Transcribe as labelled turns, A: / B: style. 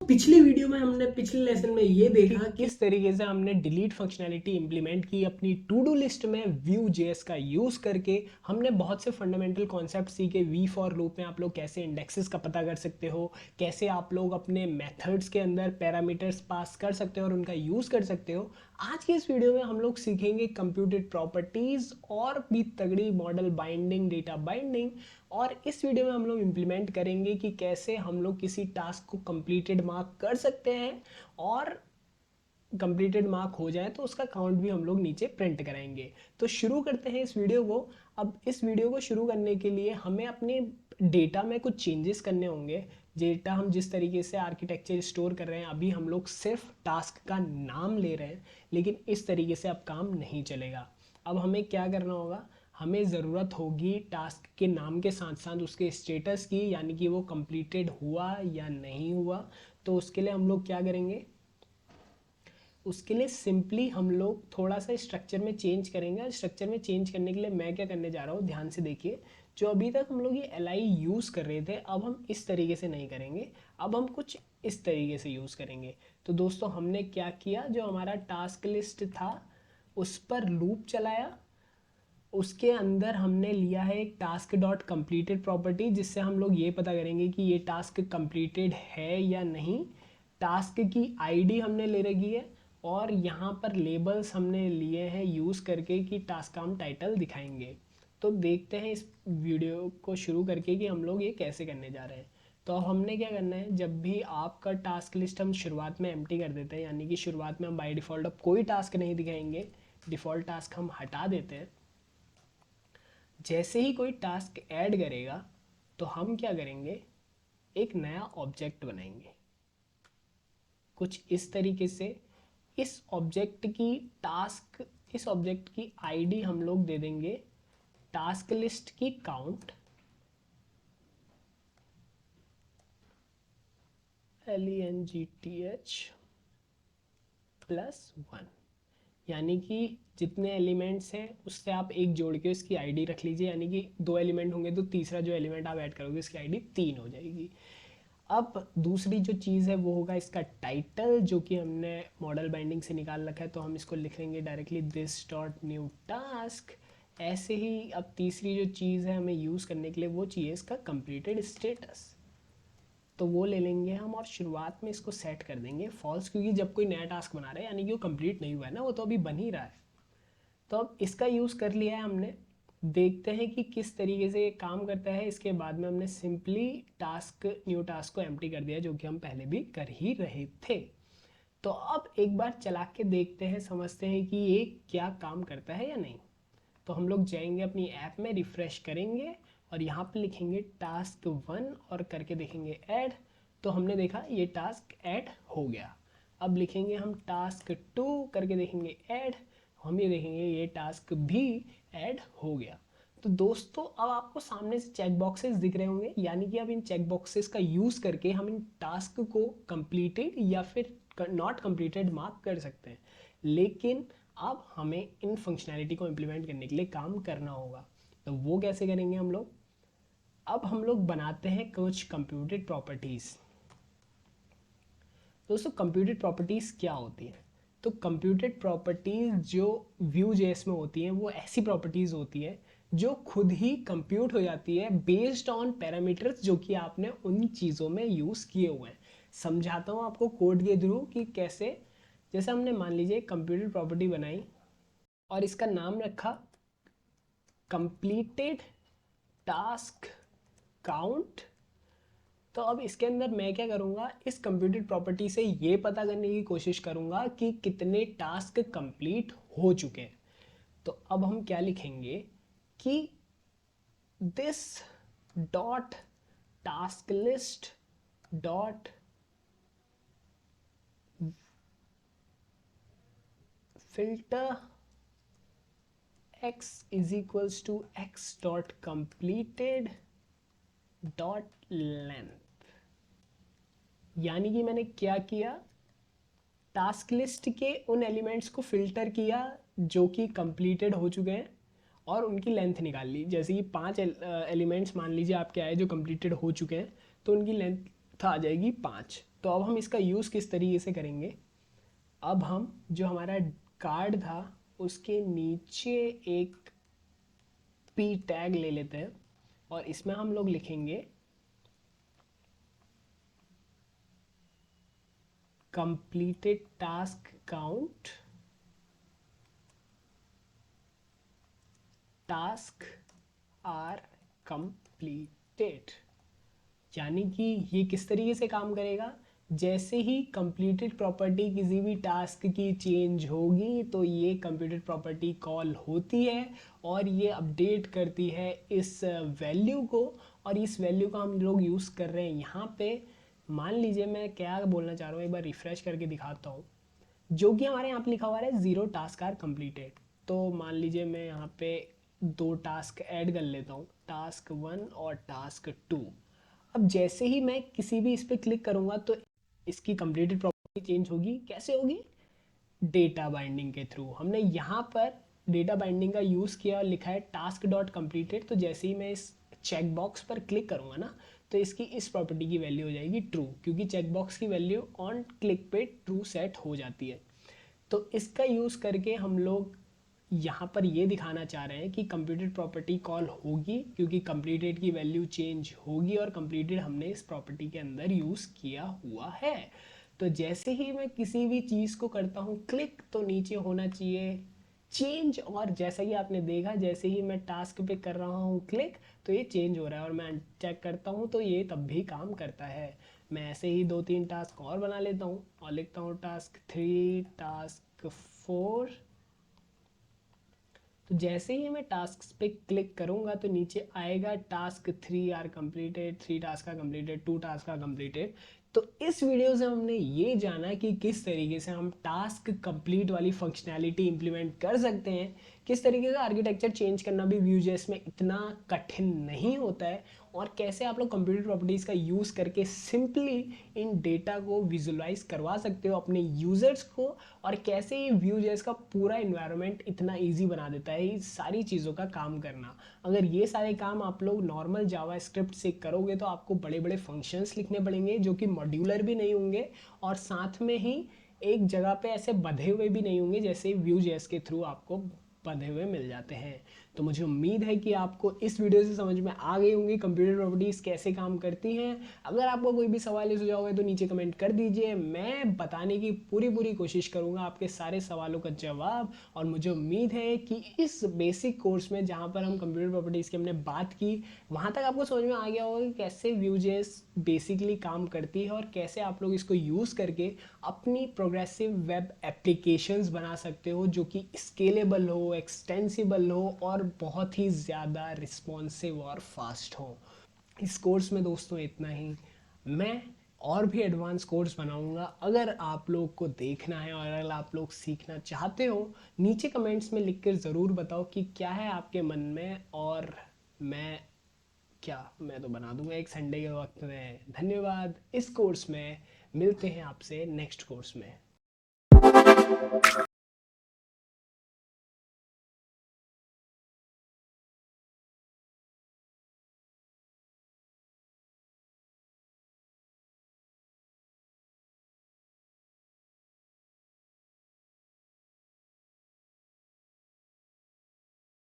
A: पिछली वीडियो में हमने पिछले लेसन में ये देखा कि किस तरीके से हमने डिलीट फंक्शनैलिटी इंप्लीमेंट की अपनी टू डू लिस्ट में Vue.js का यूज़ करके। हमने बहुत से फंडामेंटल कॉन्सेप्ट सीखे। वी फॉर लूप में आप लोग कैसे इंडेक्सेस का पता कर सकते हो, कैसे आप लोग अपने मेथड्स के अंदर पैरामीटर्स पास कर सकते हो और उनका यूज़ कर सकते हो। आज की इस वीडियो में हम लोग सीखेंगे कंप्यूटेड प्रॉपर्टीज़ और भी तगड़ी मॉडल बाइंडिंग, डेटा बाइंडिंग। और इस वीडियो में हम लोग इम्प्लीमेंट करेंगे कि कैसे हम लोग किसी टास्क को कंप्लीटेड मार्क कर सकते हैं और कंप्लीटेड मार्क हो जाए तो उसका काउंट भी हम लोग नीचे प्रिंट कराएंगे। तो शुरू करते हैं इस वीडियो को। अब इस वीडियो को शुरू करने के लिए हमें अपने डेटा में कुछ चेंजेस करने होंगे। डेटा हम जिस तरीके से आर्किटेक्चर स्टोर कर रहे हैं, अभी हम लोग सिर्फ टास्क का नाम ले रहे हैं, लेकिन इस तरीके से अब काम नहीं चलेगा। अब हमें क्या करना होगा, हमें ज़रूरत होगी टास्क के नाम के साथ साथ उसके स्टेटस की, यानी कि वो कंप्लीटेड हुआ या नहीं हुआ। तो उसके लिए हम लोग क्या करेंगे, उसके लिए सिंपली हम लोग थोड़ा सा स्ट्रक्चर में चेंज करेंगे। और स्ट्रक्चर में चेंज करने के लिए मैं क्या करने जा रहा हूँ, ध्यान से देखिए। जो अभी तक हम लोग ये एल यूज़ कर रहे थे, अब हम इस तरीके से नहीं करेंगे, अब हम कुछ इस तरीके से यूज़ करेंगे। तो दोस्तों हमने क्या किया, जो हमारा टास्क लिस्ट था उस पर लूप चलाया। उसके अंदर हमने लिया है एक टास्क डॉट कंप्लीटेड प्रॉपर्टी, जिससे हम लोग ये पता करेंगे कि ये टास्क कंप्लीटेड है या नहीं। टास्क की आईडी हमने ले रखी है और यहाँ पर लेबल्स हमने लिए हैं यूज़ करके कि टास्क का हम टाइटल दिखाएंगे। तो देखते हैं इस वीडियो को शुरू करके कि हम लोग ये कैसे करने जा रहे हैं। तो अब हमने क्या करना है, जब भी आपका टास्क लिस्ट हम शुरुआत में एम्प्टी कर देते हैं, यानी कि शुरुआत में हम बाय डिफ़ॉल्ट अब कोई टास्क नहीं दिखाएंगे, डिफ़ॉल्ट टास्क हम हटा देते हैं। जैसे ही कोई टास्क ऐड करेगा तो हम क्या करेंगे, एक नया ऑब्जेक्ट बनाएंगे कुछ इस तरीके से। इस ऑब्जेक्ट की टास्क, इस ऑब्जेक्ट की आईडी हम लोग दे देंगे टास्क लिस्ट की काउंट, LENGTH +1। यानी कि जितने एलिमेंट्स हैं उससे आप एक जोड़ के उसकी आईडी रख लीजिए, यानी कि 2 एलिमेंट होंगे तो तीसरा जो एलिमेंट आप ऐड करोगे उसकी आईडी 3 हो जाएगी। अब दूसरी जो चीज़ है वो होगा इसका टाइटल, जो कि हमने मॉडल बाइंडिंग से निकाल रखा है। तो हम इसको लिख लेंगे directly this dot new task. ऐसे ही अब तीसरी जो चीज़ है हमें यूज़ करने के लिए, वो चाहिए इसका कंप्लीटेड स्टेटस। तो वो ले लेंगे हम और शुरुआत में इसको सेट कर देंगे फॉल्स, क्योंकि जब कोई नया टास्क बना रहे हैं यानी कि वो कंप्लीट नहीं हुआ है ना, वो तो अभी बन ही रहा है। तो अब इसका यूज़ कर लिया है हमने। देखते हैं कि किस तरीके से ये काम करता है। इसके बाद में हमने सिंपली टास्क, न्यू टास्क को एम्प्टी कर दिया, जो कि हम पहले भी कर ही रहे थे। तो अब एक बार चला के देखते हैं, समझते हैं कि ये क्या काम करता है या नहीं। तो हम लोग जाएंगे अपनी ऐप में, रिफ़्रेश करेंगे और यहाँ पे लिखेंगे टास्क 1 और करके देखेंगे ऐड। तो हमने देखा ये टास्क ऐड हो गया। अब लिखेंगे हम टास्क 2 करके देखेंगे ऐड, हम ये देखेंगे ये टास्क भी ऐड हो गया। तो दोस्तों अब आपको सामने से चेक बॉक्सेस दिख रहे होंगे, यानी कि अब इन चेक बॉक्सेस का यूज़ करके हम इन टास्क को कंप्लीटेड या फिर नॉट कंप्लीटेड मार्क कर सकते हैं। लेकिन अब हमें इन फंक्शनैलिटी को इम्प्लीमेंट करने के लिए काम करना होगा। तो वो कैसे करेंगे हम लोग, अब हम लोग बनाते हैं कुछ कंप्यूटेड प्रॉपर्टीज़। दोस्तों कंप्यूटेड प्रॉपर्टीज़ क्या होती हैं, तो कंप्यूटेड प्रॉपर्टीज़ जो Vue.js में होती हैं वो ऐसी प्रॉपर्टीज़ होती हैं जो खुद ही कंप्यूट हो जाती है बेस्ड ऑन पैरामीटर्स जो कि आपने उन चीज़ों में यूज़ किए हुए हैं। समझाता हूँ आपको कोड के थ्रू कि कैसे। जैसे हमने मान लीजिए कंप्यूटेड प्रॉपर्टी बनाई और इसका नाम रखा कंप्लीटेड टास्क काउंट। तो अब इसके अंदर मैं क्या करूँगा, इस कंप्यूटेड प्रॉपर्टी से ये पता करने की कोशिश करूँगा कि कितने टास्क कंप्लीट हो चुके हैं। तो अब हम क्या लिखेंगे कि this dot task list dot filter x is equals to x dot completed dot length. यानी कि मैंने क्या किया, टास्क लिस्ट के उन एलिमेंट्स को फिल्टर किया जो कि कंप्लीटेड हो चुके हैं और उनकी लेंथ निकाल ली। जैसे कि 5 एलिमेंट्स मान लीजिए आपके आए जो कंप्लीटेड हो चुके हैं, तो उनकी लेंथ तो आ जाएगी 5। तो अब हम इसका यूज़ किस तरीके से करेंगे, अब हम जो हमारा कार्ड था उसके नीचे एक पी टैग ले लेते हैं और इसमें हम लोग लिखेंगे completed task count, task are completed। यानी कि ये किस तरीके से काम करेगा, जैसे ही कंप्लीटेड प्रॉपर्टी किसी भी टास्क की चेंज होगी तो ये कंप्लीटेड प्रॉपर्टी कॉल होती है और ये अपडेट करती है इस वैल्यू को, और इस वैल्यू का हम लोग यूज़ कर रहे हैं यहाँ पे। मान लीजिए मैं क्या बोलना चाह रहा हूँ, एक बार रिफ्रेश करके दिखाता हूँ। जो कि हमारे यहाँ पे लिखा हुआ है 0 टास्क आर कंप्लीटेड। तो मान लीजिए मैं यहाँ पे 2 टास्क ऐड कर लेता हूँ, टास्क 1 और टास्क 2। अब जैसे ही मैं किसी भी इस पर क्लिक करूँगा तो इसकी कंप्लीटेड प्रॉपर्टी चेंज होगी। कैसे होगी, डेटा बाइंडिंग के थ्रू। हमने यहाँ पर डेटा बाइंडिंग का यूज़ किया और लिखा है टास्क डॉट कंप्लीटेड। तो जैसे ही मैं इस चेक बॉक्स पर क्लिक करूँगा ना तो इसकी इस प्रॉपर्टी की वैल्यू हो जाएगी ट्रू, क्योंकि चेक बॉक्स की वैल्यू ऑन क्लिक पे ट्रू सेट हो जाती है। तो इसका यूज़ करके हम लोग यहाँ पर ये दिखाना चाह रहे हैं कि कंप्लीटेड प्रॉपर्टी कॉल होगी, क्योंकि कंप्लीटेड की वैल्यू चेंज होगी और कंप्लीटेड हमने इस प्रॉपर्टी के अंदर यूज़ किया हुआ है। तो जैसे ही मैं किसी भी चीज़ को करता हूँ क्लिक तो नीचे होना चाहिए चेंज, और जैसा कि आपने देखा जैसे ही मैं टास्क पे कर रहा हूँ क्लिक तो ये चेंज हो रहा है, और मैं चेक करता हूँ तो ये तब भी काम करता है। मैं ऐसे ही 2-3 टास्क और बना लेता हूँ और लिखता हूँ टास्क 3, टास्क 4। तो जैसे ही मैं टास्क पे क्लिक करूँगा तो नीचे आएगा टास्क 3 आर कंप्लीटेड, 3 टास्क का कंप्लीटेड, 2 टास्क का कंप्लीटेड। तो इस वीडियो से हमने ये जाना कि किस तरीके से हम टास्क कंप्लीट वाली फंक्शनैलिटी इंप्लीमेंट कर सकते हैं, किस तरीके से आर्किटेक्चर चेंज करना भी Vue.js में इतना कठिन नहीं होता है, और कैसे आप लोग कंप्यूटर प्रॉपर्टीज़ का यूज़ करके सिंपली इन डेटा को विजुलाइज करवा सकते हो अपने यूज़र्स को, और कैसे ये Vue.js का पूरा इन्वायरमेंट इतना ईजी बना देता है इस सारी चीज़ों का काम करना। अगर ये सारे काम आप लोग नॉर्मल जावास्क्रिप्ट से करोगे तो आपको बड़े बड़े फंक्शंस लिखने पड़ेंगे जो कि मॉड्यूलर भी नहीं होंगे और साथ में ही एक जगह पे ऐसे बंधे हुए भी नहीं होंगे जैसे Vue.js के थ्रू आपको बंधे हुए मिल जाते हैं। तो मुझे उम्मीद है कि आपको इस वीडियो से समझ में आ गई होंगी कंप्यूटर प्रॉपर्टीज़ कैसे काम करती हैं। अगर आपको कोई भी सवाल या सुझाव है तो नीचे कमेंट कर दीजिए, मैं बताने की पूरी कोशिश करूँगा आपके सारे सवालों का जवाब। और मुझे उम्मीद है कि इस बेसिक कोर्स में जहाँ पर हम कंप्यूटर प्रॉपर्टीज़ की हमने बात की वहाँ तक आपको समझ में आ गया होगा कि कैसे Vue.js बेसिकली काम करती है और कैसे आप लोग इसको यूज़ करके अपनी प्रोग्रेसिव वेब एप्लीकेशंस बना सकते हो जो कि स्केलेबल हो, एक्सटेंसिबल हो और बहुत ही ज़्यादा रिस्पॉन्सिव और फास्ट हो। इस कोर्स में दोस्तों इतना ही। मैं और भी एडवांस कोर्स बनाऊंगा। अगर आप लोग को देखना है और अगर आप लोग सीखना चाहते हो नीचे कमेंट्स में लिख कर ज़रूर बताओ कि क्या है आपके मन में, और मैं तो बना दूंगा एक संडे के वक्त में। धन्यवाद। इस कोर्स में मिलते हैं आपसे नेक्स्ट कोर्स में।